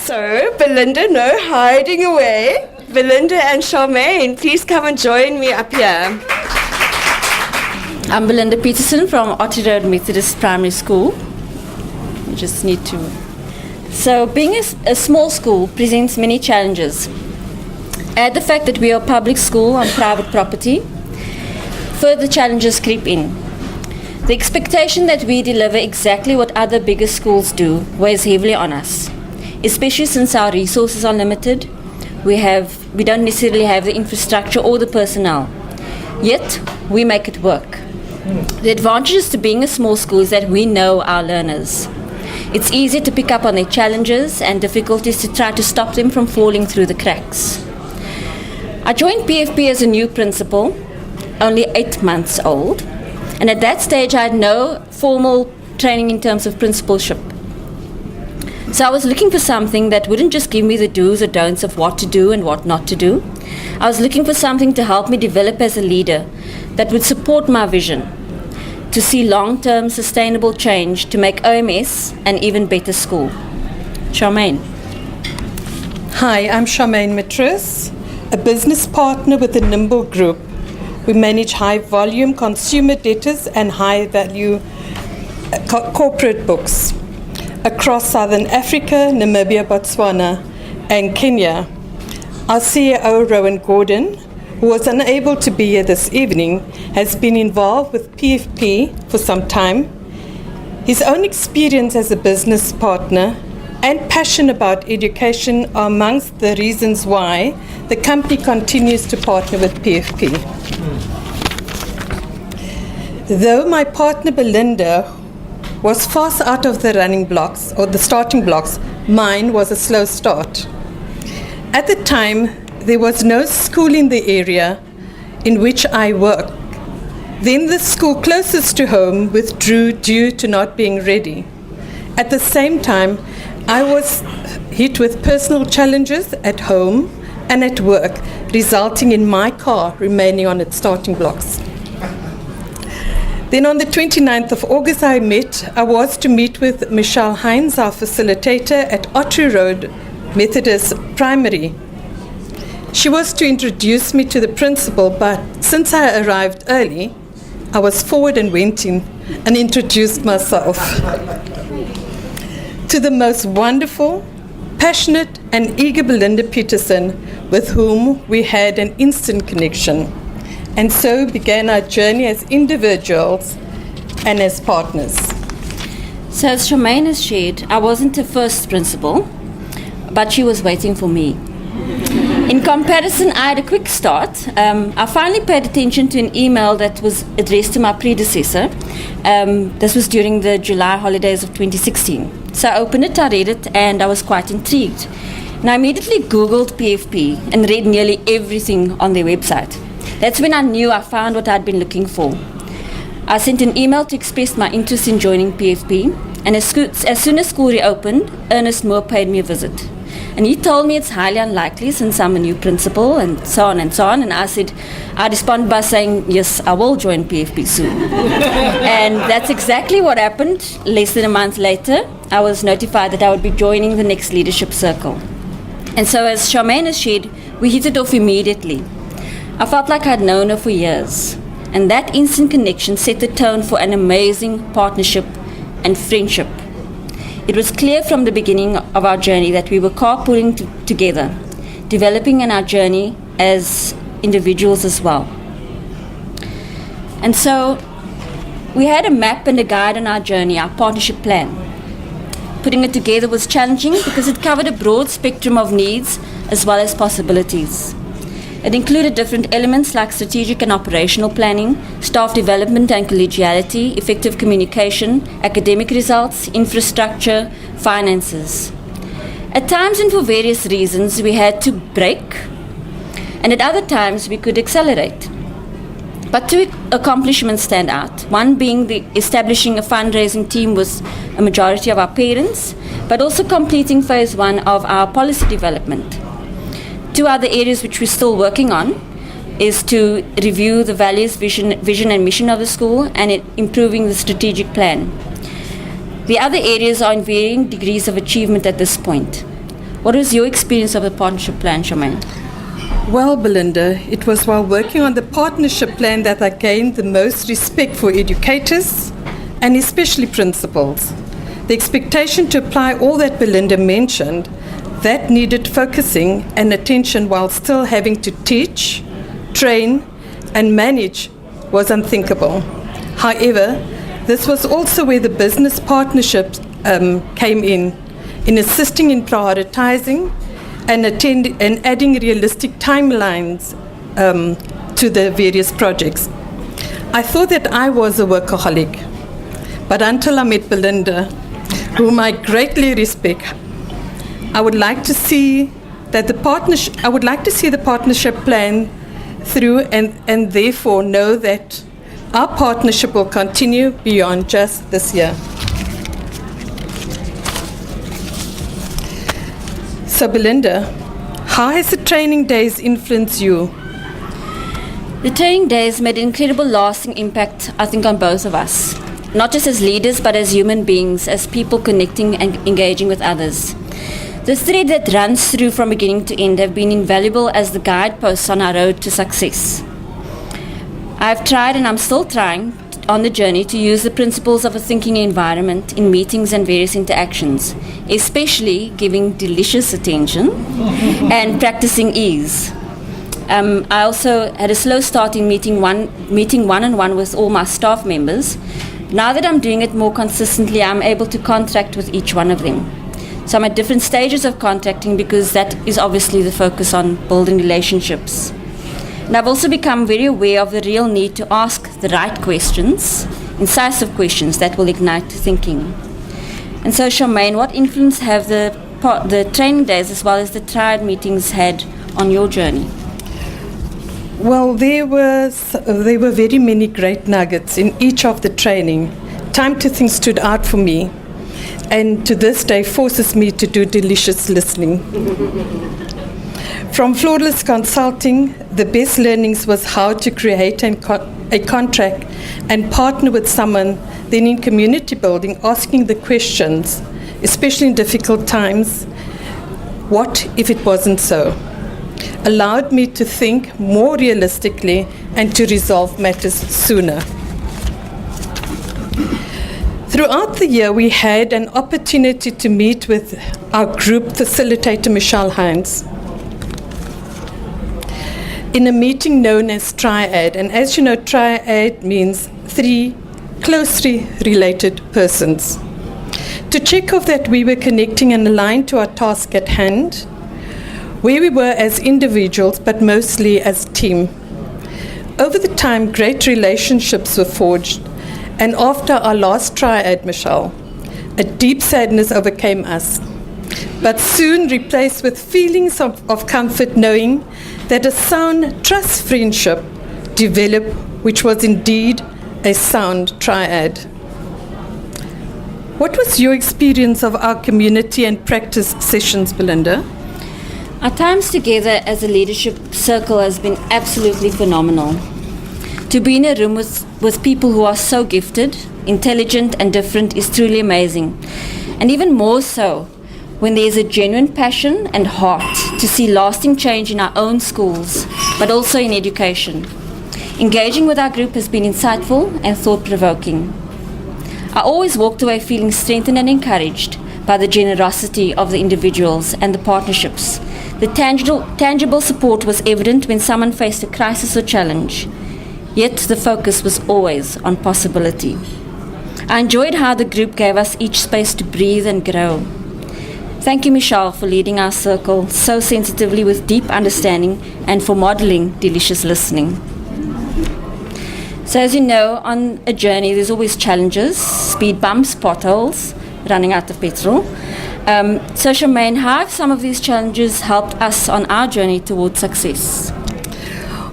So, Belinda, no hiding away. Belinda and Charmaine, please come and join me up here. I'm Belinda Peterson from Ottery Methodist Primary School. You just need to. So, being a small school presents many challenges. Add the fact that we are a public school on private property, further challenges creep in. The expectation that we deliver exactly what other bigger schools do weighs heavily on us, especially since our resources are limited. We don't necessarily have the infrastructure or the personnel. Yet, we make it work. The advantages to being a small school is that we know our learners. It's easy to pick up on their challenges and difficulties to try to stop them from falling through the cracks. I joined PFP as a new principal, only 8 months old, and at that stage I had no formal training in terms of principalship. So I was looking for something that wouldn't just give me the do's or don'ts of what to do and what not to do. I was looking for something to help me develop as a leader that would support my vision, to see long-term sustainable change to make OMS an even better school. Charmaine. Hi, I'm Charmaine Matris, a business partner with the Nimble Group. We manage high-volume consumer debtors and high-value corporate books across Southern Africa, Namibia, Botswana, and Kenya. Our CEO, Rowan Gordon, who was unable to be here this evening, has been involved with PFP for some time. His own experience as a business partner and passion about education are amongst the reasons why the company continues to partner with PFP. Though my partner Belinda was fast out of the running blocks, or the starting blocks, mine was a slow start. At the time, there was no school in the area in which I worked. Then the school closest to home withdrew due to not being ready. At the same time, I was hit with personal challenges at home and at work, resulting in my car remaining on its starting blocks. Then on the 29th of August, I was to meet with Michelle Hines, our facilitator at Ottery Road Methodist Primary. She was to introduce me to the principal, but since I arrived early, I was forward and went in and introduced myself to the most wonderful, passionate, and eager Belinda Peterson, with whom we had an instant connection. And so began our journey as individuals and as partners. So as Charmaine has shared, I wasn't the first principal, but she was waiting for me. In comparison, I had a quick start. I finally paid attention to an email that was addressed to my predecessor. This was during the July holidays of 2016. So I opened it, I read it, and I was quite intrigued. And I immediately Googled PFP and read nearly everything on their website. That's when I knew I found what I'd been looking for. I sent an email to express my interest in joining PFP, and as soon as school reopened, Ernest Moore paid me a visit. And he told me it's highly unlikely since I'm a new principal, and so on and so on. And I responded by saying, yes, I will join PFP soon. And that's exactly what happened. Less than a month later, I was notified that I would be joining the next leadership circle. And so as Charmaine has shared, we hit it off immediately. I felt like I'd known her for years, and that instant connection set the tone for an amazing partnership and friendship. It was clear from the beginning of our journey that we were carpooling together, developing in our journey as individuals as well. And so we had a map and a guide on our journey, our partnership plan. Putting it together was challenging because it covered a broad spectrum of needs as well as possibilities. It included different elements like strategic and operational planning, staff development and collegiality, effective communication, academic results, infrastructure, finances. At times and for various reasons, we had to brake, and at other times we could accelerate. But two accomplishments stand out, one being the establishing a fundraising team with a majority of our parents, but also completing phase 1 of our policy development. Two other areas which we're still working on is to review the values, vision and mission of the school, and improving the strategic plan. The other areas are in varying degrees of achievement at this point. What was your experience of the partnership plan, Charmaine? Well, Belinda, it was while working on the partnership plan that I gained the most respect for educators and especially principals. The expectation to apply all that Belinda mentioned, that needed focusing and attention while still having to teach, train, and manage was unthinkable. However, this was also where the business partnerships came in assisting in prioritizing and adding realistic timelines to the various projects. I thought that I was a workaholic, but until I met Belinda, whom I greatly respect, I would like to see the partnership plan through and therefore know that our partnership will continue beyond just this year. So Belinda, how has the training days influenced you? The training days made an incredible lasting impact, I think, on both of us. Not just as leaders, but as human beings, as people connecting and engaging with others. The thread that runs through from beginning to end have been invaluable as the guideposts on our road to success. I've tried, and I'm still trying, on the journey to use the principles of a thinking environment in meetings and various interactions, especially giving delicious attention and practicing ease. I also had a slow start in meeting one-on-one with all my staff members. Now that I'm doing it more consistently, I'm able to contract with each one of them. So I'm at different stages of contracting because that is obviously the focus on building relationships. And I've also become very aware of the real need to ask the right questions, incisive questions that will ignite thinking. And so, Charmaine, what influence have the training days as well as the triad meetings had on your journey? Well, there were very many great nuggets in each of the training. Time to think stood out for me, and to this day forces me to do delicious listening. From Flawless Consulting, the best learnings was how to create a contract and partner with someone. Then in community building, asking the questions, especially in difficult times, what if it wasn't so? Allowed me to think more realistically and to resolve matters sooner. Throughout the year, we had an opportunity to meet with our group facilitator, Michelle Hines, in a meeting known as Triad. And as you know, Triad means 3 closely related persons. To check off that we were connecting and aligned to our task at hand, where we were as individuals, but mostly as a team. Over the time, great relationships were forged, and after our last triad, Michelle, a deep sadness overcame us, but soon replaced with feelings of comfort, knowing that a sound trust friendship developed, which was indeed a sound triad. What was your experience of our community and practice sessions, Belinda? Our times together as a leadership circle has been absolutely phenomenal. To be in a room with people who are so gifted, intelligent and different is truly amazing. And even more so when there is a genuine passion and heart to see lasting change in our own schools, but also in education. Engaging with our group has been insightful and thought-provoking. I always walked away feeling strengthened and encouraged by the generosity of the individuals and the partnerships. The tangible support was evident when someone faced a crisis or challenge, yet the focus was always on possibility. I enjoyed how the group gave us each space to breathe and grow. Thank you, Michelle, for leading our circle so sensitively with deep understanding and for modeling delicious listening. So as you know, on a journey, there's always challenges, speed bumps, potholes, running out of petrol. So Charmaine, how have some of these challenges helped us on our journey towards success?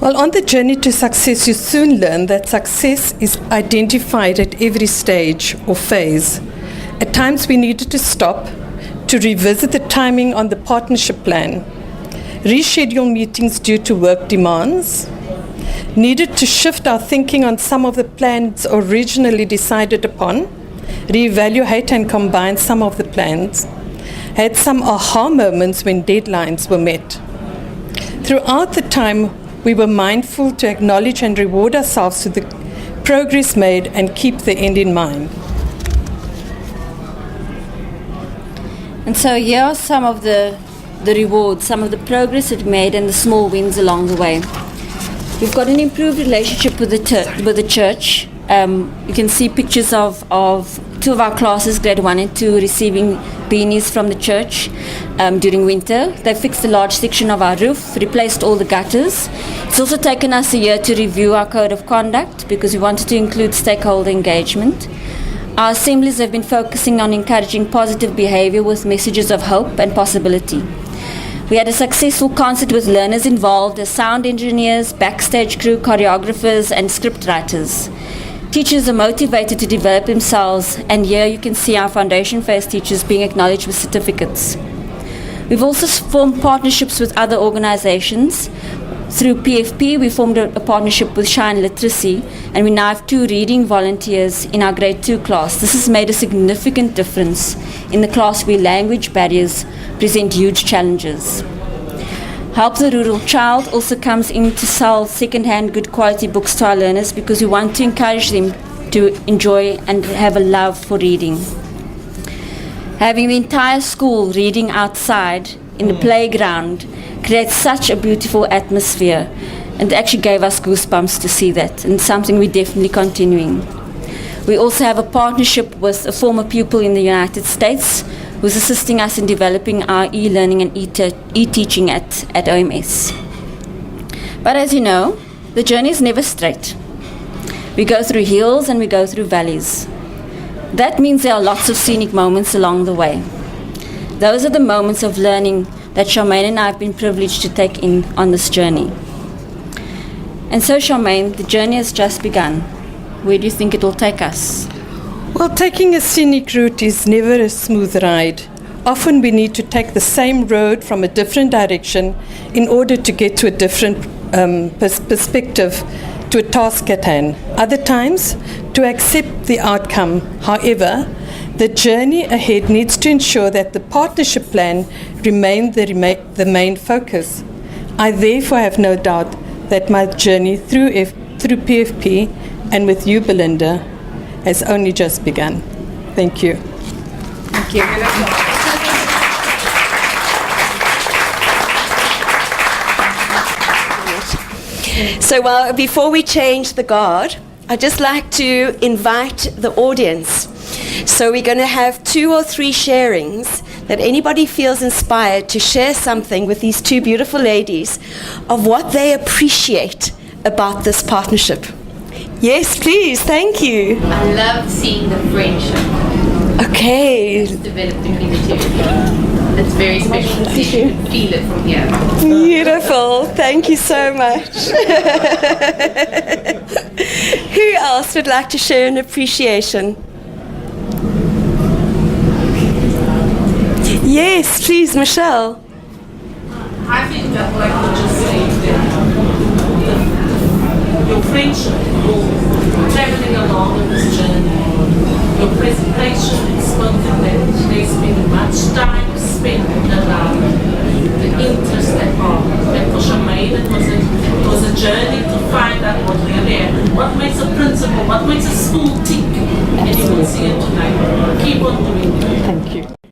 Well, on the journey to success, you soon learn that success is identified at every stage or phase. At times we needed to stop to revisit the timing on the partnership plan, reschedule meetings due to work demands, needed to shift our thinking on some of the plans originally decided upon, reevaluate and combine some of the plans, had some aha moments when deadlines were met. Throughout the time, we were mindful to acknowledge and reward ourselves for the progress made and keep the end in mind. And so here are some of the rewards, some of the progress it made and the small wins along the way. We've got an improved relationship with the church. You can see pictures of two of our classes, grade 1 and 2, receiving beanies from the church during winter. They fixed a large section of our roof, replaced all the gutters. It's also taken us a year to review our code of conduct because we wanted to include stakeholder engagement. Our assemblies have been focusing on encouraging positive behavior with messages of hope and possibility. We had a successful concert with learners involved as sound engineers, backstage crew, choreographers, and script writers. Teachers are motivated to develop themselves, and here you can see our foundation phase teachers being acknowledged with certificates. We've also formed partnerships with other organizations. Through PFP, we formed a partnership with Shine Literacy, and we now have 2 reading volunteers in our grade 2 class. This has made a significant difference in the class where language barriers present huge challenges. Help the Rural Child also comes in to sell second-hand good quality books to our learners because we want to encourage them to enjoy and have a love for reading. Having the entire school reading outside in the playground creates such a beautiful atmosphere, and it actually gave us goosebumps to see that, and something we're definitely continuing. We also have a partnership with a former pupil in the United States who's assisting us in developing our e-learning and e-teaching at OMS. But as you know, the journey is never straight. We go through hills and we go through valleys. That means there are lots of scenic moments along the way. Those are the moments of learning that Charmaine and I have been privileged to take in on this journey. And so, Charmaine, the journey has just begun. Where do you think it will take us? Well, taking a scenic route is never a smooth ride. Often we need to take the same road from a different direction in order to get to a different perspective to a task at hand. Other times, to accept the outcome. However, the journey ahead needs to ensure that the partnership plan remains the main focus. I therefore have no doubt that my journey through PFP and with you, Belinda, has only just begun. Thank you. Thank you. So before we change the guard, I'd just like to invite the audience. So we're going to have 2 or 3 sharings that anybody feels inspired to share something with these 2 beautiful ladies of what they appreciate about this partnership. Yes, please. Thank you. I love seeing the friendship Okay. that's developed between the 2 of you. It's very special to see. You can feel it from here. Beautiful. Thank you so much. Who else would like to share an appreciation? Yes, please, Michelle. I think that, like you just said, your friendship, your traveling along in this journey, your presentation is spoken that they spend much time spent around the interests that are. And for Charmaine, it was a journey to find out what makes a principal, what makes a school tick. And you will see it tonight. Keep on doing it. Thank you.